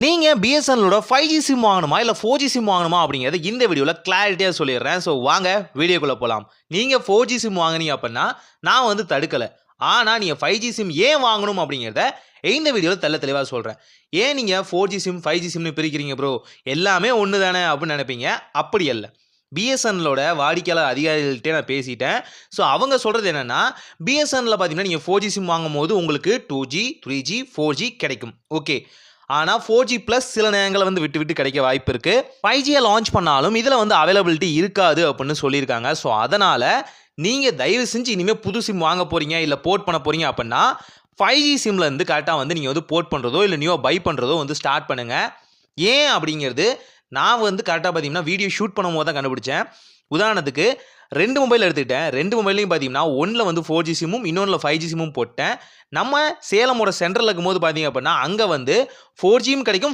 நீங்க பிஎஸ்என்எலோட 5G sim வாங்கணுமா இல்ல 4G சிம் வாங்கணுமா அப்படிங்கறத இந்த வீடியோல கிளாரிட்டியா சொல்லிடுறேன். ஸோ வாங்க வீடியோக்குள்ள போலாம். நீங்க 4G சிம் வாங்குனீங்க அப்படின்னா நான் வந்து தடுக்கல. ஆனா நீங்க 5G சிம் ஏன் வாங்கணும் அப்படிங்கறத இந்த வீடியோல தெளிவா சொல்றேன். ஏன் நீங்க 4G சிம் 5G சிம்னு பிரிக்கிறீங்க ப்ரோ? எல்லாமே ஒன்று தானே அப்படின்னு நினைப்பீங்க. அப்படி அல்ல. பிஎஸ்என்எலோட வாடிக்கையாளர் அதிகாரிகள்கிட்ட நான் பேசிட்டேன். ஸோ அவங்க சொல்றது என்னன்னா பிஎஸ்என்எல்ல பார்த்தீங்கன்னா நீங்கள் 4G சிம் வாங்கும்போது உங்களுக்கு 2G 3G 4G கிடைக்கும். ஓகே. ஆனால் 4G ப்ளஸ் சில நேரங்களில் வந்து விட்டு கிடைக்க வாய்ப்பு இருக்குது. 5G லான்ச் பண்ணாலும் இதில் வந்து அவைலபிலிட்டி இருக்காது அப்படின்னு சொல்லியிருக்காங்க. ஸோ அதனால் நீங்கள் தயவு செஞ்சு இனிமேல் புது சிம் வாங்க போகிறீங்க இல்லை போர்ட் பண்ண போகிறீங்க அப்படின்னா 5G சிம்லேருந்து கரெக்டாக வந்து நீங்கள் வந்து போர்ட் பண்ணுறதோ இல்லை நியூவாக பை பண்ணுறதோ வந்து ஸ்டார்ட் பண்ணுங்கள். ஏன் அப்படிங்கிறது நான் வந்து கரெக்டாக பார்த்தீங்கன்னா வீடியோ ஷூட் பண்ணும்போது தான் கண்டுபிடிச்சேன். உதாரணத்துக்கு 2 மொபைல் எடுத்துக்கிட்டேன். 2 மொபைல்லையும் பார்த்தீங்கன்னா ஒன்றில் வந்து 4G சிம்மும் இன்னொன்றில் 5G சிம்மும் போட்டேன். நம்ம சேலமோட சென்டரில் இருக்கும்போது பார்த்தீங்க அப்படின்னா அங்கே வந்து 4Gயும் கிடைக்கும்